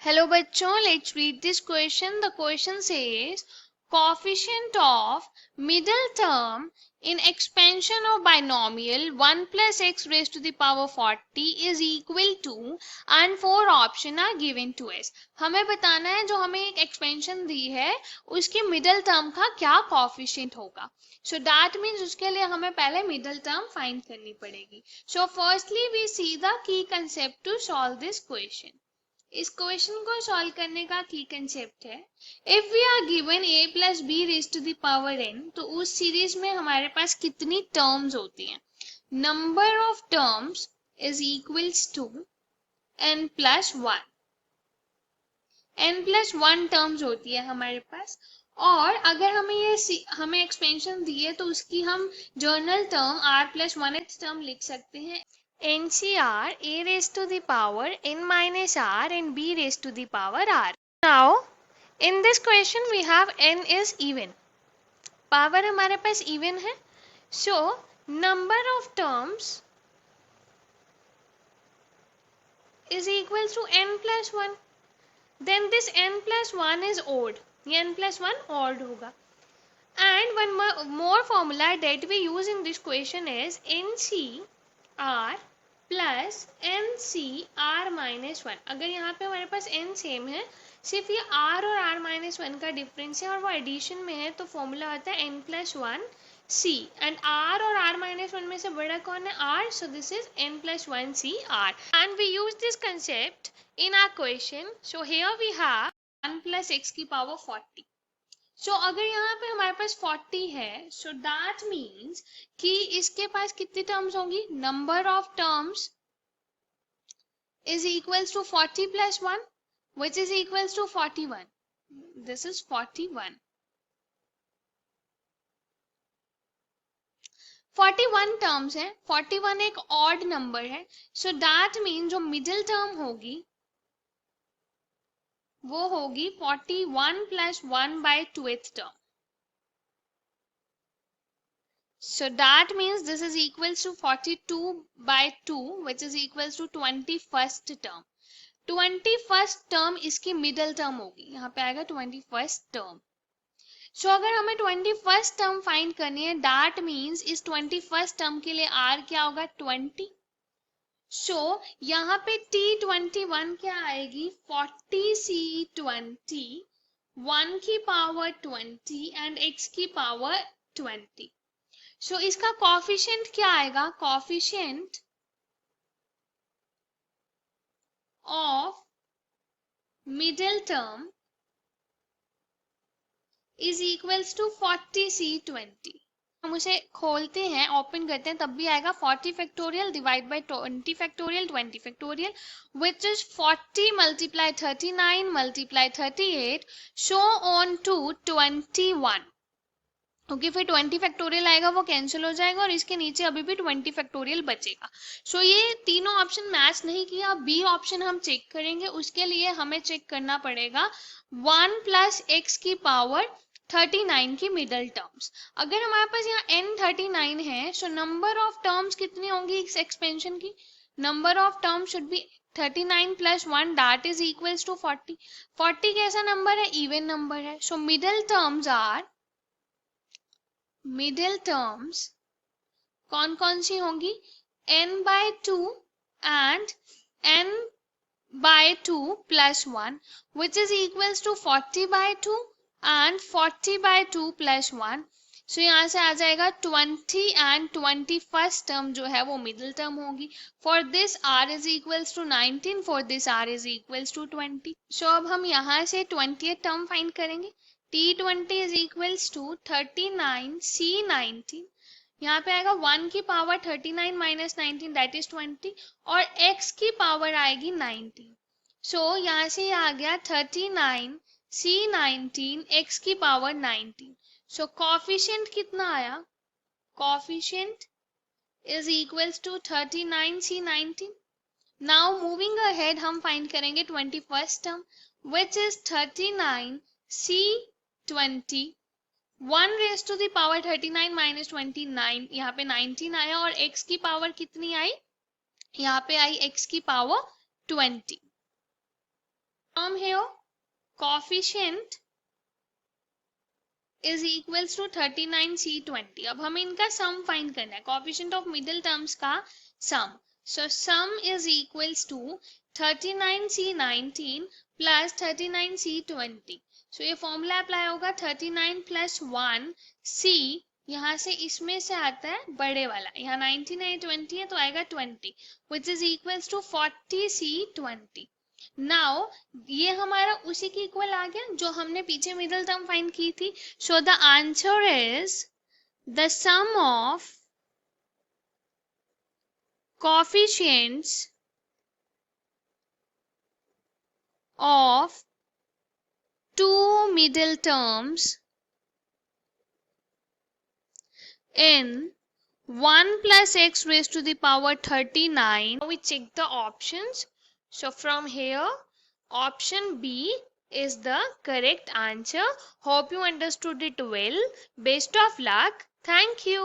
Hello बच्चों, let's read this question. The question says coefficient of middle term in expansion of binomial 1 plus x raised to the power 40 is equal to and 4 option are given to us. हमें बताना है जो हमें एक expansion दी है उसकी middle term का क्या coefficient होगा. So that means उसके लिए हमें पहले middle term find करनी पड़ेगी. So firstly we see the key concept to solve this question. इस क्वेश्चन को सॉल्व करने का की कंसेप्ट है if we are given a plus B raise to the power n तो उस सीरीज में हमारे पास कितनी टर्म्स होती हैं. Number of terms is equals to n plus one. n+1 terms होती है हमारे पास और अगर हमें एक्सपेंशन दी है तो उसकी हम जर्नल टर्म r+1th टर्म लिख सकते हैं NCR a raised to the power n minus r and b raised to the power r. Now in this question we have n is even. Power हमारे पास even है. So number of terms is equals to n plus 1. Then this n plus 1 is odd. ये n plus 1 odd होगा. And one more formula that we use in this question is NCR plus N C R minus one. अगर यहाँ पे हमारे पास n same है सिर्फ ये r और r माइनस वन का डिफरेंस है और वो एडिशन में है तो फॉर्मूला होता है n plus one c and r और r माइनस वन में से बड़ा कौन है r. So this is n plus one c r and we use this concept in our question. So here we have 1 plus x की पावर 40. So अगर यहाँ पे हमारे पास 40 है सो दैट मीन्स कि इसके पास कितनी टर्म्स होंगी. Number of terms is equals to 40 plus 1 which is equals to 41. This is 41. 41 terms है. 41 एक ऑड नंबर है. सो दैट मीन जो मिडिल टर्म होगी वो होगी 41 plus 1 by 2th term. So that means this is equals to 42 by 2 which is equals to 21st term. 21st term इसकी middle term होगी. यहाँ पे आएगा 21st term. So अगर हमें 21st term find करनी है that means इस 21st term के लिए r क्या होगा 20. So यहाँ पे t21 क्या आएगी 40c20 1 की पावर 20 and x की पावर 20. सो इसका कोफिशिएंट क्या आएगा. Coefficient of middle term is equals to 40c20. हम उसे खोलते हैं ओपन करते हैं तब भी आएगा 40 factorial divide by 20 factorial 20 factorial which is 40 multiply 39 multiply 38 so on to 21. क्योंकि फिर 20 फैक्टोरियल आएगा वो कैंसिल हो जाएगा और इसके नीचे अभी भी 20 फैक्टोरियल बचेगा. सो ये तीनों ऑप्शन मैच नहीं किया. बी ऑप्शन हम चेक करेंगे. उसके लिए हमें चेक करना पड़ेगा 1 प्लस एक्स की पावर 39 की मिडल टर्म्स. अगर हमारे पास यहाँ n39 है सो नंबर ऑफ टर्म्स कितनी होंगी इस एक्सपेंशन की. Number of terms should be 39 plus 1 that is equals to 40. 40 कैसा नंबर है इवन नंबर है. So middle terms are middle terms कौन कौन सी होंगी n by 2 and n by 2 plus 1 which is equals to 40 by 2 and 40 by 2 plus 1. सो यहाँ से आ जाएगा 20 and 21st टर्म जो है वो मिडिल टर्म होगी. For this r is equals to 19 for this r is equals to 20. सो अब हम यहाँ से 20th टर्म फाइंड करेंगे. T20 is equals to 39c19. यहाँ पे आएगा 1 की पावर 39 माइनस 19 दैट इज 20 और x की पावर आएगी 19. सो यहाँ से आ गया 39c19 x की पावर 19. सो कोफिशिएंट कितना आया. Coefficient is equals to 39c19. Now moving ahead हम फाइंड करेंगे 21st term which is 39c20 1 raise to the power 39 minus 29. यहाँ पे 19 आया और x की पावर कितनी आई. यहाँ पे आई x की पावर 20. From here, coefficient is equals to 39C20. अब हमें इनका सम फाइंड करना है, coefficient of middle terms का sum. So sum is equals to 39C19 plus 39C20. So ये फॉर्मूला अप्लाई होगा 39 plus 1 C, यहाँ से इसमें से आता है बड़े वाला, यहाँ 19 है 20 है तो आएगा 20 which is equals to 40C20. Now ये हमारा उसी के इक्वल आ गया जो हमने पीछे मिडिल टर्म फाइंड की थी. So the answer is the sum of coefficients of two middle terms in 1 plus x raised to the power 39. Now we check the options. So from here, option B is the correct answer. Hope you understood it well. Best of luck. Thank you.